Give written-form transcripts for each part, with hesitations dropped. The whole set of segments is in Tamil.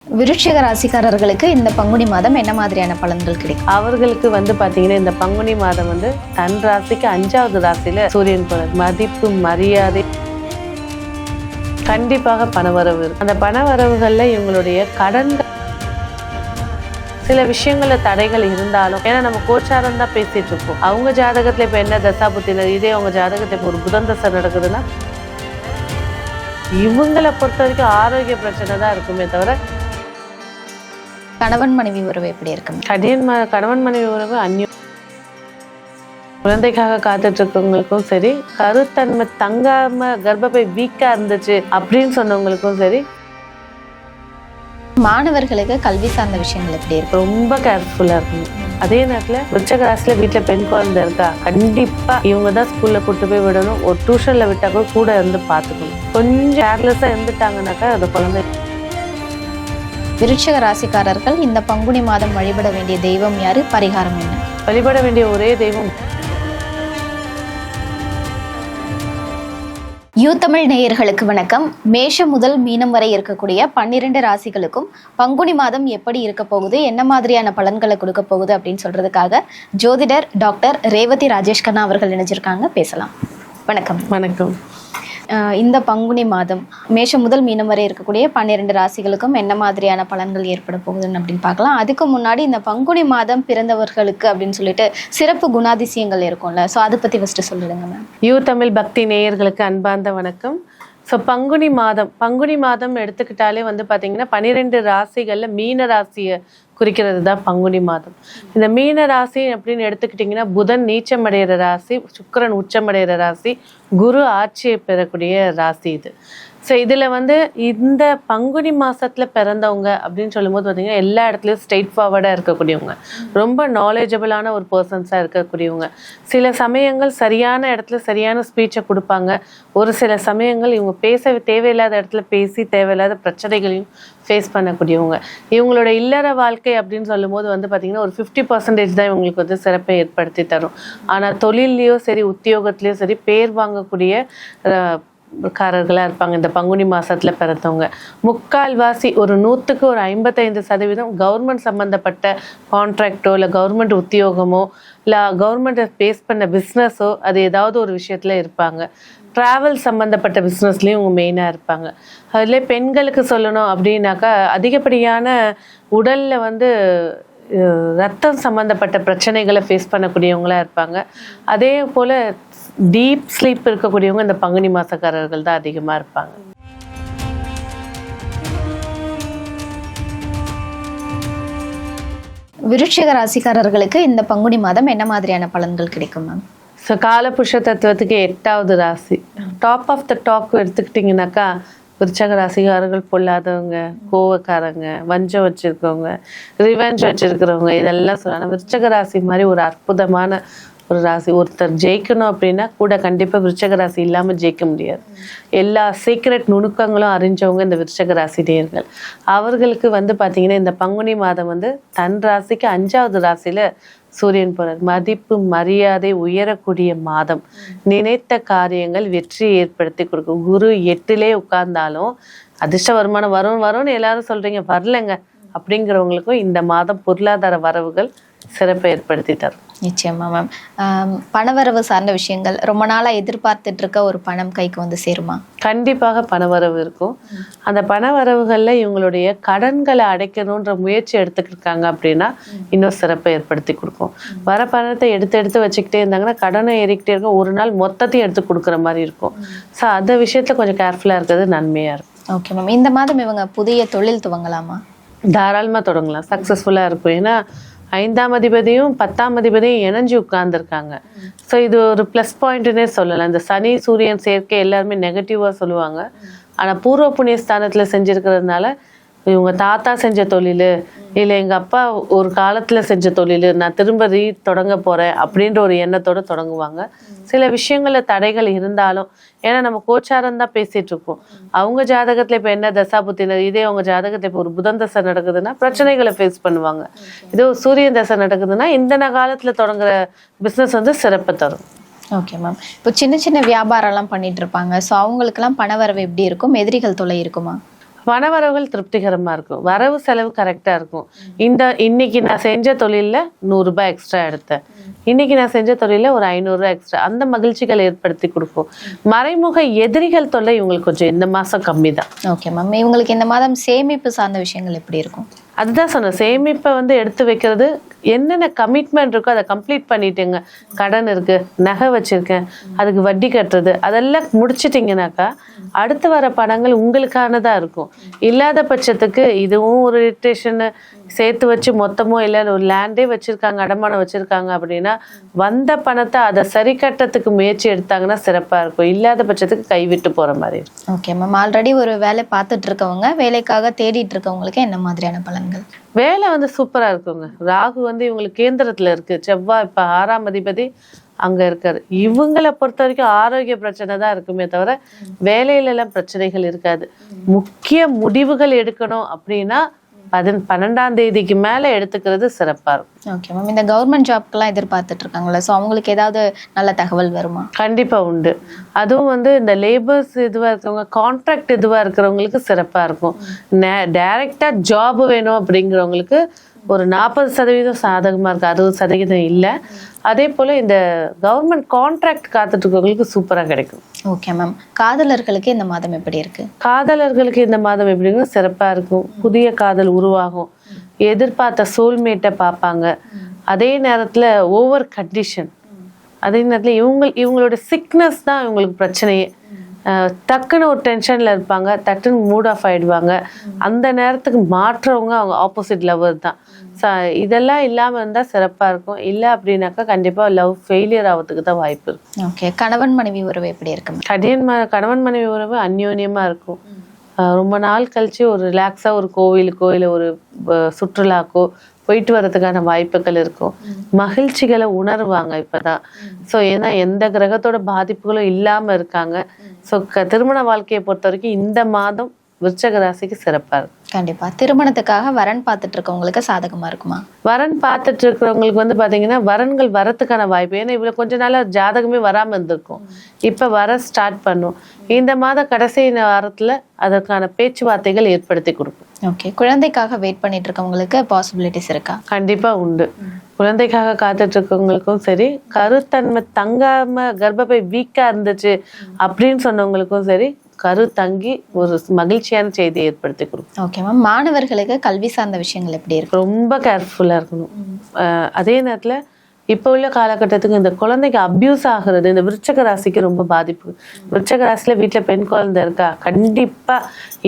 விருட்சிக ராசிக்காரர்களுக்கு இந்த பங்குனி மாதம் என்ன மாதிரியான பலன்கள் கிடைக்கும்? அவர்களுக்கு பார்த்தீங்கன்னா இந்த பங்குனி மாதம் தன் ராசிக்கு 5வது ராசியில சூரியன் போறார். மதிப்பு மரியாதை கண்டிப்பாக பணவரவு இருக்கு. அந்த பணவரவுகள்ல இவங்களுடைய கடன்கள் சில விஷயங்கள்ல தடைகள் இருந்தாலும், ஏன்னா நம்ம கோச்சாரம் தான் பேசிட்டு இருக்கோம். அவங்க ஜாதகத்துல இப்ப என்ன தசாபுத்தினர், இதே அவங்க ஜாதகத்துல இப்ப ஒரு புதன் தசை நடக்குதுன்னா இவங்களை பொறுத்த வரைக்கும் ஆரோக்கிய பிரச்சனை தான் இருக்குமே தவிர கணவன் மனைவி உறவு எப்படி இருக்கு? கணவன் மனைவி உறவு அந்நியம். குழந்தைக்காக காத்துட்டு இருக்கவங்களுக்கும் சரி, கருத்தன்மை தங்காம கர்ப்பப்பை வீக்கா இருந்துச்சு அப்படின்னு சொன்னவங்களுக்கும் சரி, மாணவர்களுக்கு கல்வி சார்ந்த விஷயங்கள் எப்படி இருக்கு? ரொம்ப கேர்ஃபுல்லா இருக்கணும். அதே நேரத்துல விருச்சிக ராசியில வீட்டுல பெண் குழந்தை இருக்கா, கண்டிப்பா இவங்க தான் ஸ்கூல்ல கூட்டு போய் விடணும். ஒரு டியூஷன்ல விட்டா கூட இருந்து பாத்துக்கணும். கொஞ்சம் கேர்லெஸ்ஸா இருந்துட்டாங்கன்னாக்கா அந்த குழந்தை. விருட்சிக ராசிக்காரர்கள் இந்த பங்குனி மாதம் வழிபட வேண்டிய தெய்வம் யாரு? பரிகாரம் என்ன? வழிபட வேண்டிய ஒரே தெய்வம் யூ தமிழ் நேயர்களுக்கு வணக்கம். மேஷம் முதல் மீனம் வரை இருக்கக்கூடிய 12 ராசிகளுக்கும் பங்குனி மாதம் எப்படி இருக்க போகுது, என்ன மாதிரியான பலன்களை கொடுக்க போகுது அப்படின்னு சொல்றதுக்காக ஜோதிடர் டாக்டர் ரேவதி ராஜேஷ் கண்ணா அவர்கள் இணைஞ்சிருக்காங்க. பேசலாம். வணக்கம். வணக்கம். இந்த பங்குனி மாதம் மேஷம் முதல் மீனம் வரை இருக்கக்கூடிய 12 ராசிகளுக்கும் என்ன மாதிரியான பலன்கள் ஏற்பட போகுதுன்னு அப்படின்னு பார்க்கலாம். அதுக்கு முன்னாடி இந்த பங்குனி மாதம் பிறந்தவர்களுக்கு அப்படின்னு சொல்லிட்டு சிறப்பு குணாதிசயங்கள் இருக்கும்ல, ஸோ அதை பற்றி ஃபஸ்ட்டு சொல்லிடுங்க மேம். யூ தமிழ் பக்தி நேயர்களுக்கு அன்பார்ந்த வணக்கம். ஸோ பங்குனி மாதம் எடுத்துக்கிட்டாலே பார்த்தீங்கன்னா 12 ராசிகளில் மீன ராசியை குறிக்கிறது தான் பங்குனி மாதம். இந்த மீன ராசி அப்படின்னு எடுத்துக்கிட்டிங்கன்னா புதன் நீச்சமடைகிற ராசி, சுக்கிரன் உச்சமடைகிற ராசி, குரு ஆட்சியை பெறக்கூடிய ராசி இது. ஸோ இதில் இந்த பங்குனி மாதத்தில் பிறந்தவங்க அப்படின்னு சொல்லும்போது பார்த்தீங்கன்னா எல்லா இடத்துலையும் ஸ்ட்ரெயிட் ஃபார்வர்டாக இருக்கக்கூடியவங்க, ரொம்ப நாலேஜபிளான ஒரு பர்சன்ஸாக இருக்கக்கூடியவங்க. சில சமயங்கள் சரியான இடத்துல சரியான ஸ்பீச்சை கொடுப்பாங்க. ஒரு சில சமயங்கள் இவங்க பேச தேவையில்லாத இடத்துல பேசி தேவையில்லாத பிரச்சனைகளையும் ஃபேஸ் பண்ணக்கூடியவங்க. இவங்களோட இல்லற வாழ்க்கை அப்படின்னு சொல்லும்போது பார்த்தீங்கன்னா ஒரு 50% தான் இவங்களுக்கு சிறப்பை ஏற்படுத்தி தரும். ஆனால் தொழிலையோ சரி உத்தியோகத்திலையோ சரி பேர் வாங்கக்கூடிய காரர்களாக இருப்பாங்க இந்த பங்குனி மாதத்தில் பிறந்தவங்க. முக்கால்வாசி ஒரு 100க்கு ஒரு 55% கவர்மெண்ட் சம்மந்தப்பட்ட கான்ட்ராக்டோ இல்லை கவர்மெண்ட் உத்தியோகமோ இல்லை கவர்மெண்ட்டை பேஸ் பண்ண பிஸ்னஸோ அது ஏதாவது ஒரு விஷயத்தில் இருப்பாங்க. ட்ராவல் சம்மந்தப்பட்ட பிஸ்னஸ்லேயும் இவங்க மெயினாக இருப்பாங்க. அதில் பெண்களுக்கு சொல்லணும் அப்படின்னாக்கா அதிகப்படியான உடலில் ரத்தம் சம்மந்தப்பட்ட பிரச்சனைகளை ஃபேஸ் பண்ணக்கூடியவங்களா இருப்பாங்க. அதே போல் டீப் ஸ்லீப் இருக்கக்கூடியவங்க இந்த பங்குனி மாசக்காரர்கள் தான் அதிகமாக இருப்பாங்க. விருட்சிக ராசிக்காரர்களுக்கு இந்த பங்குனி மாதம் என்ன மாதிரியான பலன்கள் கிடைக்கும் மேம்? ஸோ காலபுருஷ தத்துவத்துக்கு 8வது ராசி, டாப் ஆஃப் த டாப் எடுத்துக்கிட்டிங்கனாக்கா விருச்சக ராசிக்காரர்கள் பொல்லாதவங்க, கோவக்காரங்க, வஞ்சம் வச்சிருக்கவங்க, ரிவெஞ்ச் வச்சிருக்கிறவங்க, இதெல்லாம் சொல்லலாம். விருச்சக ராசி மாதிரி ஒரு அற்புதமான ஒரு ராசி. ஒருத்தர் ஜெயிக்கணும் அப்படின்னா கூட கண்டிப்பாக விருச்சக ராசி இல்லாமல் ஜெயிக்க முடியாது. எல்லா சீக்ரெட் நுணுக்கங்களும் அறிஞ்சவங்க இந்த விருச்சக ராசி நேயர்கள். அவர்களுக்கு பார்த்தீங்கன்னா இந்த பங்குனி மாதம் தன் ராசிக்கு 5வது ராசியில சூரியன் போறார். மதிப்பு மரியாதை உயரக்கூடிய மாதம். நினைத்த காரியங்கள் வெற்றியை ஏற்படுத்தி கொடுக்கும். குரு 8லே உட்கார்ந்தாலும் அதிர்ஷ்ட வருமானம் வரும்னு எல்லாரும் சொல்றீங்க, வரலைங்க அப்படிங்கிறவங்களுக்கும் இந்த மாதம் பொருளாதார வரவுகள் சிறப்பை ஏற்படுத்தி தரும். நிச்சயமா மேம். பணவரவு சார்ந்த விஷயங்கள், ரொம்ப நாளாக எதிர்பார்த்துட்டு இருக்க ஒரு பணம் கைக்கு சேருமா? கண்டிப்பாக பணவரவு இருக்கும். அந்த பணவரவுகளில் இவங்களுடைய கடன்களை அடைக்கணுன்ற முயற்சி எடுத்துக்கிட்டாங்க அப்படின்னா இன்னும் சிறப்பை ஏற்படுத்தி கொடுக்கும். வர பணத்தை எடுத்து வச்சுக்கிட்டே இருந்தாங்கன்னா கடனை ஏறிக்கிட்டே இருக்கும். ஒரு நாள் மொத்தத்தையும் எடுத்து கொடுக்குற மாதிரி இருக்கும். ஸோ அந்த விஷயத்துல கொஞ்சம் கேர்ஃபுல்லாக இருக்கிறது நன்மையாக இருக்கும். Okay ma'am. இந்த மாதம் இவங்க புதிய தொழில் துவங்கலாமா? தாராளமாக தொடங்கலாம், சக்ஸஸ்ஃபுல்லாக இருக்கும். ஏன்னா 5ஆம் அதிபதியும் 10ஆம் அதிபதியும் இணைஞ்சு உட்கார்ந்துருக்காங்க. ஸோ இது ஒரு ப்ளஸ் பாயிண்ட்டுன்னே சொல்லலாம். இந்த சனி சூரியன் சேர்க்கை எல்லாருமே நெகட்டிவாக சொல்லுவாங்க. ஆனால் பூர்வ புண்ணிய ஸ்தானத்தில் செஞ்சுருக்கிறதுனால இவங்க தாத்தா செஞ்ச தொழில் இல்லை எங்கள் அப்பா ஒரு காலத்தில் செஞ்ச தொழில் நான் திரும்ப தொடங்க போகிறேன் அப்படின்ற ஒரு எண்ணத்தோடு தொடங்குவாங்க. சில விஷயங்களில் தடைகள் இருந்தாலும், ஏன்னா நம்ம கோச்சாரம் தான் பேசிகிட்டு இருக்கோம். அவங்க ஜாதகத்தில் இப்போ என்ன தசாபுத்தினர், இதே அவங்க ஜாதகத்தில் இப்போ ஒரு புதன் தசை நடக்குதுன்னா பிரச்சனைகளை ஃபேஸ் பண்ணுவாங்க. இதே ஒரு சூரியன் தசை நடக்குதுன்னா இந்த காலத்தில் தொடங்குற பிஸ்னஸ் சிறப்பு தரும். Okay ma'am. இப்போ சின்ன சின்ன வியாபாரம்லாம் பண்ணிட்டு இருப்பாங்க, ஸோ அவங்களுக்கெல்லாம் பண வரவு எப்படி இருக்கும்? எதிரிகள் தொல்லை இருக்குமா? பணவரவுகள் திருப்திகரமா இருக்கும், வரவு செலவு கரெக்டா இருக்கும். இன்னைக்கு நான் செஞ்ச தொழில்ல 100 ரூபாய் எக்ஸ்ட்ரா எடுத்தேன், இன்னைக்கு நான் செஞ்ச தொழில ஒரு 500 ரூபாய் எக்ஸ்ட்ரா, அந்த மகிழ்ச்சிகள் ஏற்படுத்தி கொடுக்கும். மறைமுக எதிரிகள் தொல்லை இவங்களுக்கு கொஞ்சம் இந்த மாசம் கம்மி தான். ஓகே மேம், இவங்களுக்கு இந்த மாதம் சேமிப்பு சார்ந்த விஷயங்கள் எப்படி இருக்கும்? அதுதான் சொன்னேன், சேமிப்பை எடுத்து வைக்கிறது, என்னென்ன கமிட்மெண்ட் இருக்கோ அதை கம்ப்ளீட் பண்ணிட்டுங்க. கடன் இருக்கு, நகை வச்சிருக்கேன், அதுக்கு வட்டி கட்டுறது, அதெல்லாம் முடிச்சிட்டிங்கனாக்கா அடுத்து வர பணங்கள் உங்களுக்கானதா இருக்கும். இல்லாத பட்சத்துக்கு இதுவும் ஒரு இரிட்டேஷன் சேர்த்து வச்சு மொத்தமோ இல்லை ஒரு லேண்டே வச்சிருக்காங்க, அடமானம் வச்சிருக்காங்க அப்படின்னா வந்த பணத்தை அதை சரி கட்டத்துக்கு முயற்சி எடுத்தாங்கன்னா சிறப்பா இருக்கும். இல்லாத பட்சத்துக்கு கைவிட்டு போற மாதிரி இருக்கும். ஓகே மேம், ஆல்ரெடி ஒரு வேலை பார்த்துட்டு இருக்கவங்க, வேலைக்காக தேடிட்டு இருக்கவங்களுக்கு என்ன மாதிரியான பலன்கள்? வேலை சூப்பரா இருக்குங்க. ராகு இவங்களுக்கு கேந்திரத்துல இருக்கு, செவ்வாய் இப்ப 6ஆம் அதிபதி அங்க இருக்காரு. இவங்களை பொறுத்த வரைக்கும் ஆரோக்கிய பிரச்சனை தான் இருக்குமே தவிர வேலையில எல்லாம் பிரச்சனைகள் இருக்காது. முக்கிய முடிவுகள் எடுக்கணும் அப்படின்னா 12ஆம் தேதிக்கு மேல எடுத்துக்கிறது சிறப்பா இருக்கும். ஓகே மேம், இந்த கவர்மெண்ட் ஜாப்க்கெல்லாம் எதிர்பார்த்துட்டு இருக்காங்களா, ஸோ அவங்களுக்கு ஏதாவது நல்ல தகவல் வருமா? கண்டிப்பா உண்டு. அதுவும் இந்த லேபர்ஸ் இதுவா இருக்கிறவங்க, கான்ட்ராக்ட் இதுவா இருக்கிறவங்களுக்கு சிறப்பா இருக்கும். டைரக்டா ஜாப் வேணும் அப்படிங்கிறவங்களுக்கு ஒரு 40% சாதகமா இருக்கு, 60% இல்லை. அதே போல இந்த கவர்மெண்ட் கான்ட்ராக்ட் காத்துட்டு இருக்கவங்களுக்கு சூப்பரா கிடைக்கும். ஓகே மேம், காதலர்களுக்கு இந்த மாதம் எப்படி இருக்கு? காதலர்களுக்கு இந்த மாதம் எப்படி இருக்கும்? சிறப்பா இருக்கும். புதிய காதல் உருவாகும், எதிர்பார்த்த சோல்மேட்டை பார்ப்பாங்க. அதே நேரத்துல ஓவர் கண்டிஷன், அதே நேரத்துல இவங்களோட சிக்னஸ் தான் இவங்களுக்கு பிரச்சனையே. டக்குன்னு ஒரு டென்ஷன்ல இருப்பாங்க, டக்குன்னு மூட் ஆஃப் ஆயிடுவாங்க. அந்த நேரத்துக்கு மாற்றவங்க அவங்க ஆப்போசிட் லவர் தான். இதெல்லாம் இல்லாம இருந்தா சிறப்பா இருக்கும். இல்லை அப்படின்னாக்கா கண்டிப்பா லவ் ஃபெயிலியர் ஆகிறதுக்கு தான் வாய்ப்பு இருக்கு. ஓகே, கணவன் மனைவி உறவு எப்படி இருக்கு? கணவன் மனைவி உறவு அந்யோன்யமா இருக்கும். ரொம்ப நாள் கழிச்சு ஒரு ரிலாக்ஸா ஒரு கோவிலுக்கோ இல்லை ஒரு சுற்றுலாக்கோ போயிட்டு வர்றதுக்கான வாய்ப்புகள் இருக்கும். மகிழ்ச்சிகளை உணர்வாங்க இப்பதான். ஸோ ஏன்னா எந்த கிரகத்தோட பாதிப்புகளும் இல்லாம இருக்காங்க. ஸோ திருமண வாழ்க்கையை பொறுத்த வரைக்கும் இந்த மாதம் விருச்சக ராசிக்கு சிறப்பா இருக்கும். கண்டிப்பா. திருமணத்துக்காக வரன் பார்த்துட்டு இருக்கவங்களுக்கு சாதகமா இருக்குமா? வரன் பார்த்துட்டு இருக்கிறவங்களுக்கு பாத்தீங்கன்னா வரன்கள் வரத்துக்கான வாய்ப்பு. ஏன்னா இவ்வளவு கொஞ்ச நாளா ஜாதகமே வராம இருந்திருக்கும், இப்ப வர ஸ்டார்ட் பண்ணும். இந்த மாத கடைசி வாரத்துல அதற்கான பேச்சுவார்த்தைகள் ஏற்படுத்தி கொடுக்கும். ஓகே, குழந்தைக்காக வெயிட் பண்ணிட்டு இருக்கவங்களுக்கு பாசிபிலிட்டிஸ் இருக்கா? கண்டிப்பா உண்டு. குழந்தைக்காக காத்துட்டு இருக்கவங்களுக்கும் சரி, கருத்தன்மை தங்காம கர்ப்பப்பை வீக்கா இருந்துச்சு அப்படின்னு சொன்னவங்களுக்கும் சரி, கரு தங்கி ஒரு மகிழ்ச்சியான செய்தியை ஏற்படுத்தி கொடுக்கும். ஓகே மேம், மாணவர்களுக்கு கல்வி சார்ந்த விஷயங்கள் எப்படி இருக்கு? ரொம்ப கேர்ஃபுல்லா இருக்கணும். அதே நேரத்துல இப்போ உள்ள காலகட்டத்துக்கு இந்த குழந்தைக்கு அபியூஸ் ஆகுறது இந்த விருச்சக ராசிக்கு ரொம்ப பாதிப்பு. விருச்சக ராசியில வீட்டுல பெண் குழந்தை இருக்கா, கண்டிப்பா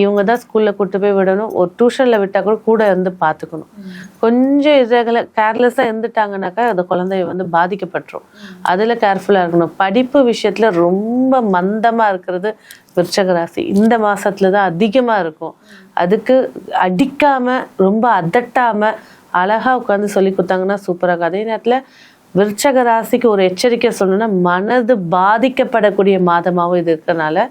இவங்க தான் ஸ்கூல்ல கூட்டு போய் விடணும். ஒரு டியூஷன்ல விட்டா கூட பாத்துக்கணும். கொஞ்சம் கேர்லெஸ்ஸா இருந்துட்டாங்கன்னாக்கா அந்த குழந்தைய பாதிக்கப்பட்டுரும். அதுல கேர்ஃபுல்லா இருக்கணும். படிப்பு விஷயத்துல ரொம்ப மந்தமா இருக்கிறது விருச்சக ராசி இந்த மாசத்துலதான் அதிகமா இருக்கும். அதுக்கு அடிக்காம ரொம்ப அதட்டாம அழகா உட்காந்து சொல்லி கொடுத்தாங்கன்னா சூப்பரா இருக்கும். அதே நேரத்துல விருச்சக ராசிக்கு ஒரு எச்சரிக்கை சொல்லணும்னா, மனது பாதிக்கப்படக்கூடிய மாதமாகவும் இது இருக்கிறதுனால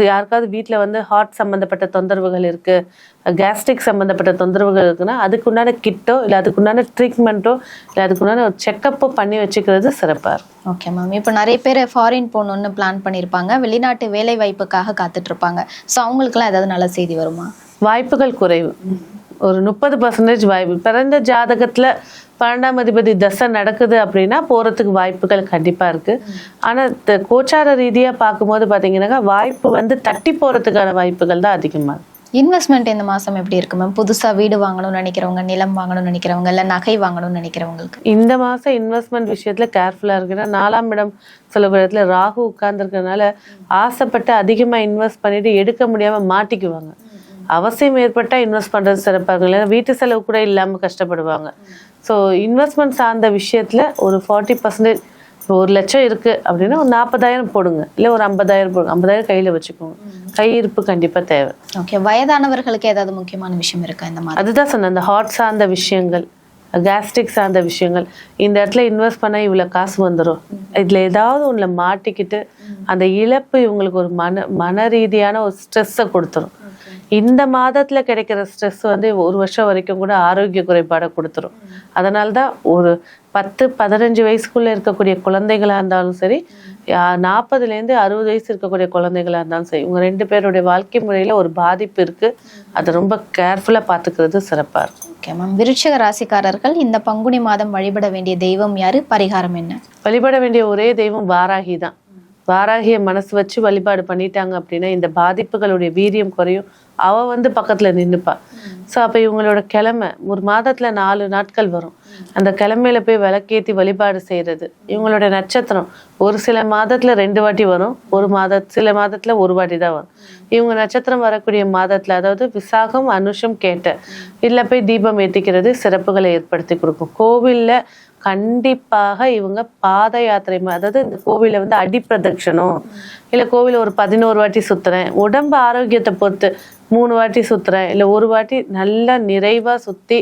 யாருக்காவது வீட்டுல ஹார்ட் சம்பந்தப்பட்ட தொந்தரவுகள் இருக்கு, கேஸ்ட்ரிக் சம்பந்தப்பட்ட தொந்தரவுகள் இருக்குன்னா அதுக்குண்டான கிட்டோ இல்லை அதுக்குண்டான ட்ரீட்மெண்ட்டோ இல்லை அதுக்குண்டான ஒரு செக்கப்போ பண்ணி வச்சுக்கிறது சிறப்பா இருக்கும். ஓகே மேம், இப்போ நிறைய பேர் ஃபாரின் போகணுன்னு பிளான் பண்ணியிருப்பாங்க, வெளிநாட்டு வேலை வாய்ப்புக்காக காத்துட்டு இருப்பாங்க. ஸோ அவங்களுக்குலாம் ஏதாவது நல்ல செய்தி வருமா? வாய்ப்புகள் குறைவு, ஒரு 30% வாய்ப்பு. பிறந்த ஜாதகத்துல 12ஆம் அதிபதி தசை நடக்குது அப்படின்னா போறதுக்கு வாய்ப்புகள் கண்டிப்பா இருக்கு. ஆனா கோச்சார ரீதியா பார்க்கும்போது பாத்தீங்கன்னா வாய்ப்பு தட்டி போறதுக்கான வாய்ப்புகள் தான் அதிகமா இருக்கு. இன்வெஸ்ட்மெண்ட் இந்த மாசம் எப்படி இருக்கு மேம்? புதுசா வீடு வாங்கணும்னு நினைக்கிறவங்க, நிலம் வாங்கணும்னு நினைக்கிறவங்க, இல்ல நகை வாங்கணும்னு நினைக்கிறவங்களுக்கு இந்த மாசம் இன்வெஸ்ட்மெண்ட் விஷயத்துல கேர்ஃபுல்லா இருக்குன்னா, 4ஆம் இடம் சில இடத்துல ராகு உட்கார்ந்துருக்கனால ஆசைப்பட்டு அதிகமா இன்வெஸ்ட் பண்ணிட்டு எடுக்க முடியாம மாட்டிக்குவாங்க. அவசியம் ஏற்பட்டா இன்வெஸ்ட் பண்றது சிறப்பா இருக்கும். இல்லைன்னா வீட்டு செலவு கூட இல்லாம கஷ்டப்படுவாங்க. ஸோ இன்வெஸ்ட்மெண்ட் சார்ந்த விஷயத்துல ஒரு 40%, 1 லட்சம் இருக்கு அப்படின்னா ஒரு 40,000 போடுங்க, இல்லை ஒரு 50,000 போடுங்க. 50,000 கையில வச்சுக்கோங்க. கையிருப்பு கண்டிப்பா தேவை. ஓகே, வயதானவர்களுக்கு ஏதாவது முக்கியமான விஷயம் இருக்கா இந்த மாதிரி? அதுதான் சொன்னேன், அந்த ஹார்ட் சார்ந்த விஷயங்கள், கேஸ்ட்ரிக் சார்ந்த விஷயங்கள், இந்த இடத்துல இன்வெஸ்ட் பண்ணா இவ்வளவு காசு வந்துடும், இதுல ஏதாவது ஒண்ணுல மாட்டிக்கிட்டு அந்த இழப்பு இவங்களுக்கு ஒரு மன ரீதியான ஒரு ஸ்ட்ரெஸ்ஸை கொடுத்துரும். இந்த மாதத்துல கிடைக்கிற ஸ்ட்ரெஸ் 1 வருஷம் வரைக்கும் கூட ஆரோக்கிய குறைபாடை கொடுத்துரும். அதனால்தான் ஒரு 10-15 வயசுக்குள்ள இருக்கக்கூடிய குழந்தைகளா இருந்தாலும் சரி, 40லேருந்து 60 வயசு இருக்கக்கூடிய குழந்தைகளா இருந்தாலும் சரி, இவங்க 2 பேருடைய வாழ்க்கை முறையில ஒரு பாதிப்பு இருக்கு. அதை ரொம்ப கேர்ஃபுல்லா பாத்துக்கிறது சிறப்பா இருக்கும். Okay ma'am. விருச்சிக ராசிக்காரர்கள் இந்த பங்குனி மாதம் வழிபட வேண்டிய தெய்வம் யாரு, பரிகாரம் என்ன? வழிபட வேண்டிய ஒரே தெய்வம் வாராகி தான். வாராகிய மனசு வச்சு வழிபாடு பண்ணிட்டாங்க அப்படின்னா இந்த பாதிப்புகளுடைய வீரியம் குறையும். அவ வந்து பக்கத்துல நின்னுப்பா. ஸோ அப்போ இவங்களோட கிழமை ஒரு மாதத்துல 4 நாட்கள் வரும். அந்த கிழமையில போய் விளக்கேத்தி வழிபாடு செய்யறது. இவங்களோட நட்சத்திரம் ஒரு சில மாதத்துல 2 வாட்டி வரும், சில மாதத்துல 1 வாட்டி தான் வரும். இவங்க நட்சத்திரம் வரக்கூடிய மாதத்துல, அதாவது விசாகம், அனுஷம், கேட்ட, இதுல போய் தீபம் ஏத்திக்கிறது சிறப்புகளை ஏற்படுத்தி கொடுக்கும். கோவில்ல கண்டிப்பாக இவங்க பாத யாத்திரை, அதாவது இந்த கோவில வந்து அடிப்பிரதட்சணம், இல்லை கோவில ஒரு 11 வாட்டி சுத்துறேன், உடம்பு ஆரோக்கியத்தை பொறுத்து 3 வாட்டி சுத்துறேன், இல்லை 1 வாட்டி நல்லா நிறைவா சுத்தி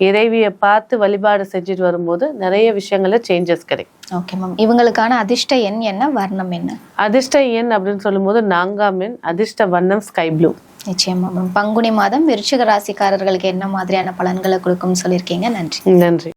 இறைவியை பார்த்து வழிபாடு செஞ்சுட்டு வரும்போது நிறைய விஷயங்கள்ல சேஞ்சஸ் கிடைக்கும். Okay ma'am. இவங்களுக்கான அதிர்ஷ்ட எண் என்ன, வர்ணம் என்ன? அதிர்ஷ்ட எண் அப்படின்னு சொல்லும்போது 4ஆம் எண், அதிர்ஷ்ட வண்ணம் ஸ்கை ப்ளூ. நிச்சயமா மேம். பங்குனி மாதம் விருச்சிக ராசிக்காரர்களுக்கு என்ன மாதிரியான பலன்களை கொடுக்கும்னு சொல்லியிருக்கீங்க. நன்றி. நன்றி.